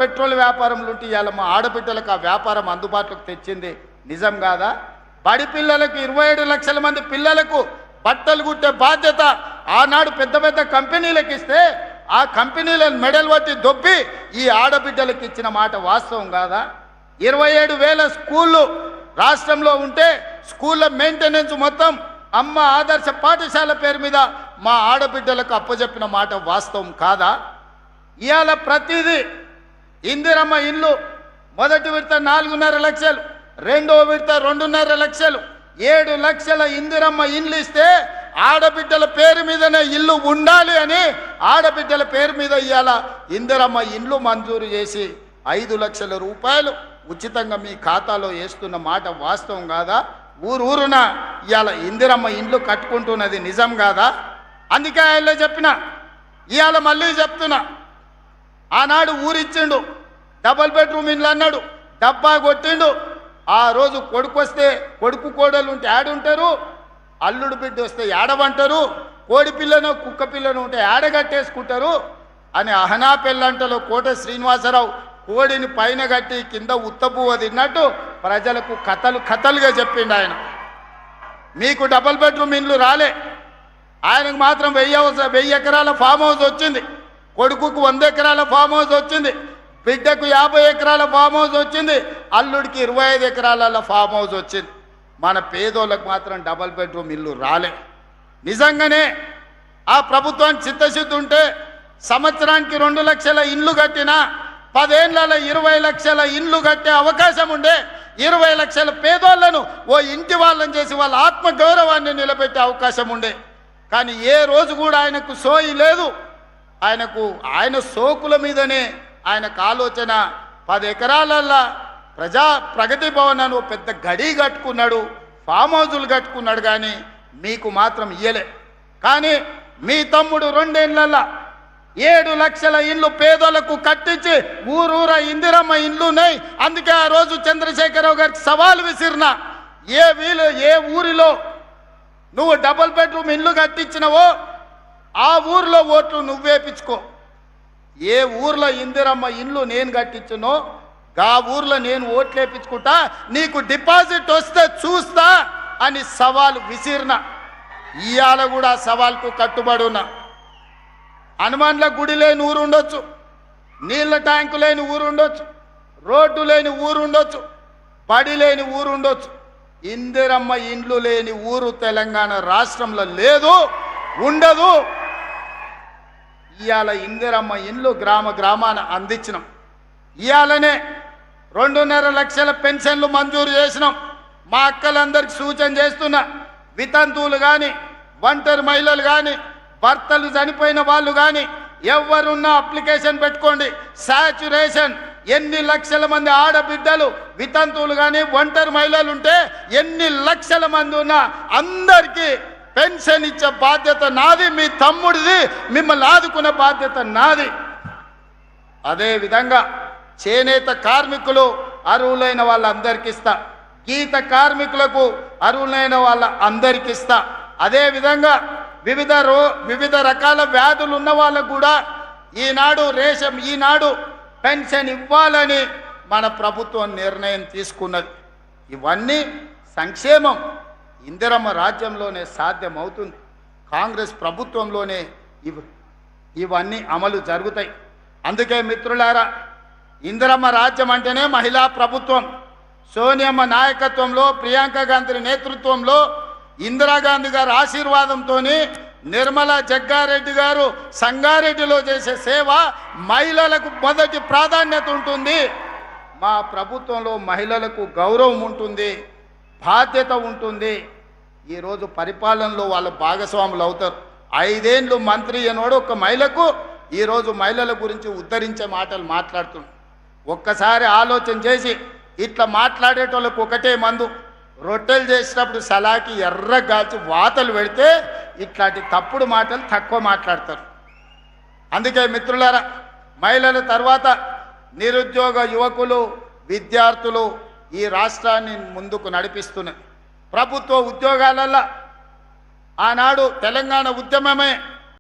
Petrol వ్యాపారంలో ఉంటే ఇవాళ మా ఆడబిడ్డలకు ఆ వ్యాపారం అందుబాటులోకి తెచ్చింది నిజం కాదా? బడి పిల్లలకు 27 లక్షల మంది పిల్లలకు బట్టలు కుట్టే బాధ్యత ఆనాడు పెద్ద పెద్ద కంపెనీలకు ఇస్తే ఆ కంపెనీలను మెడల్ పట్టి దొబ్బి ఈ ఆడబిడ్డలకు ఇచ్చిన మాట వాస్తవం కాదా? 27,000 స్కూళ్ళు రాష్ట్రంలో ఉంటే స్కూళ్ళ మెయింటెనెన్స్ మొత్తం అమ్మ ఆదర్శ పాఠశాల పేరు మీద మా ఆడబిడ్డలకు అప్పచెప్పిన మాట వాస్తవం కాదా? ఇవాళ ప్రతిదీ ఇందిరమ్మ ఇల్లు మొదటి విడత 4.5 లక్షలు, రెండో విడత 2.5 లక్షలు, 7 లక్షల ఇందిరమ్మ ఇల్లు ఇస్తే ఆడబిడ్డల పేరు మీదనే ఇల్లు ఉండాలి అని ఆడబిడ్డల పేరు మీద ఇవాళ ఇందిరమ్మ ఇల్లు మంజూరు చేసి 5 లక్షల రూపాయలు ఉచితంగా మీ ఖాతాలో వేస్తున్న మాట వాస్తవం కాదా? ఊరున ఇవాళ ఇందిరమ్మ ఇండ్లు కట్టుకుంటున్నది నిజం కాదా? అందుకే ఆయన చెప్పిన, ఇవాళ మళ్ళీ చెప్తున్నా, ఆనాడు ఊరిచ్చిండు, డబల్ బెడ్రూమ్ ఇండ్లు అన్నాడు, డబ్బా కొట్టిండు. ఆ రోజు కొడుకు వస్తే కొడుకు కోడలు ఉంటే ఆడుంటారు, అల్లుడు బిడ్డ వస్తే ఆడవంటారు, కోడి పిల్లను కుక్క పిల్లను ఉంటే ఆడగట్టేసుకుంటారు అని అహనా పెళ్ళంటలో కోట శ్రీనివాసరావు కోడిని పైన కట్టి కింద ఉత్తపువ్వ తిన్నట్టు ప్రజలకు కథలుగా చెప్పిండు ఆయన. మీకు డబల్ బెడ్రూమ్ ఇండ్లు రాలే, ఆయనకు మాత్రం 1000 ఎకరాల ఫామ్ హౌస్ వచ్చింది, కొడుకుకు 100 ఎకరాల ఫామ్ హౌస్ వచ్చింది, బిడ్డకు 50 ఎకరాల ఫామ్ హౌస్ వచ్చింది, అల్లుడికి 25 ఎకరాల ఫామ్ హౌస్ వచ్చింది. మన పేదోళ్ళకు మాత్రం డబల్ బెడ్రూమ్ ఇల్లు రాలే. నిజంగానే ఆ ప్రభుత్వానికి చిత్తశుద్ధి ఉంటే సంవత్సరానికి 2 లక్షల ఇండ్లు కట్టినా 10 ఏళ్లలో 20 లక్షల ఇండ్లు కట్టే అవకాశం ఉండే, 20 లక్షల పేదోళ్లను ఓ ఇంటి వాళ్ళని చేసి వాళ్ళ ఆత్మగౌరవాన్ని నిలబెట్టే అవకాశం ఉండే. కానీ ఏ రోజు కూడా ఆయనకు సోయి లేదు. ఆయన సోకుల మీదనే ఆయనకు ఆలోచన. 10 ఎకరాలల్లా ప్రగతి భవన్ అని పెద్ద గడి కట్టుకున్నాడు, ఫామ్ హౌజులు కట్టుకున్నాడు, కానీ మీకు మాత్రం ఇయ్యలే. కానీ మీ తమ్ముడు 2 ఏళ్లల్లా 7 లక్షల ఇండ్లు పేదలకు కట్టించి ఊరూర ఇందిరమ్మ ఇండ్లు ఉన్నాయి. అందుకే ఆ రోజు చంద్రశేఖరరావు గారికి సవాల్ విసిరిన, ఏ ఊరిలో నువ్వు డబుల్ బెడ్రూమ్ ఇల్లు కట్టించినవో ఆ ఊర్లో ఓట్లు నువ్వేపించుకో, ఏ ఊర్లో ఇందిరమ్మ ఇల్లు నేను కట్టించునో ఆ ఊర్లో నేను ఓట్లు వేయించుకుంటా, నీకు డిపాజిట్ వస్తే చూస్తా అని సవాల్ విసిరిన. ఇవాళ కూడా సవాల్కు కట్టుబడి ఉన్నా. హనుమాన్ల గుడి లేని ఊరు ఉండొచ్చు, నీళ్ళ ట్యాంకు లేని ఊరు ఉండొచ్చు, రోడ్డు లేని ఊరు ఉండొచ్చు, బడి లేని ఊరు ఉండొచ్చు, ఇందిరమ్మ ఇండ్లు లేని ఊరు తెలంగాణ రాష్ట్రంలో లేదు, ఉండదు. ఇవాళ ఇందిరమ్మ ఇండ్లు గ్రామాన అందించినాం. ఇవాళనే 2.5 లక్షల పెన్షన్లు మంజూరు చేసినాం. మా అక్కలందరికీ సూచన చేస్తున్నా, వితంతువులు కానీ, ఒంటరి మహిళలు కానీ, భర్తలు చనిపోయిన వాళ్ళు కానీ ఎవరున్నా అప్లికేషన్ పెట్టుకోండి. సాచ్యురేషన్ ఎన్ని లక్షల మంది ఆడబిడ్డలు వితంతువులు కానీ ఒంటరి మహిళలు ఉంటే ఎన్ని లక్షల మంది ఉన్నా అందరికీ పెన్షన్ ఇచ్చే బాధ్యత నాది, మీ తమ్ముడిది, మిమ్మల్ని ఆదుకునే బాధ్యత నాది. అదేవిధంగా చేనేత కార్మికులు అర్హులైన వాళ్ళందరికీ ఇస్తా, గీత కార్మికులకు అర్హులైన వాళ్ళ అందరికీ ఇస్తా. అదేవిధంగా వివిధ రకాల వ్యాధులు ఉన్న వాళ్ళకు కూడా ఈనాడు పెన్షన్ ఇవ్వాలని మన ప్రభుత్వం నిర్ణయం తీసుకున్నది. ఇవన్నీ సంక్షేమం ఇందిరమ్మ రాజ్యంలోనే సాధ్యమవుతుంది, కాంగ్రెస్ ప్రభుత్వంలోనే ఇవన్నీ అమలు జరుగుతాయి. అందుకే మిత్రులారా, ఇందిరమ్మ రాజ్యం అంటేనే మహిళా ప్రభుత్వం. సోనియమ్మ నాయకత్వంలో, ప్రియాంక గాంధీ నేతృత్వంలో, ఇందిరాగాంధీ గారి ఆశీర్వాదంతో నిర్మలా జగ్గారెడ్డి గారు సంగారెడ్డిలో చేసే సేవ మహిళలకు మొదటి ప్రాధాన్యత ఉంటుంది. మా ప్రభుత్వంలో మహిళలకు గౌరవం ఉంటుంది, బాధ్యత ఉంటుంది. ఈరోజు పరిపాలనలో వాళ్ళు భాగస్వాములు అవుతారు. 5 ఏళ్ళు మంత్రి అయినోడు ఒక మహిళకు ఈరోజు మహిళల గురించి ఉద్ధరించే మాటలు మాట్లాడుతున్నాడు. ఒక్కసారి ఆలోచన చేసి ఇట్లా మాట్లాడేటోళ్ళకు ఒకటే మందు, రొట్టెలు చేసినప్పుడు సలాకి ఎర్రగాల్చి వాతలు పెడితే ఇట్లాంటి తప్పుడు మాటలు తక్కువ మాట్లాడతారు. అందుకే మిత్రులారా, మహిళల తర్వాత నిరుద్యోగ యువకులు, విద్యార్థులు ఈ రాష్ట్రాన్ని ముందుకు నడిపిస్తున్నారు. ప్రభుత్వ ఉద్యోగాలలో ఆనాడు తెలంగాణ ఉద్యమమే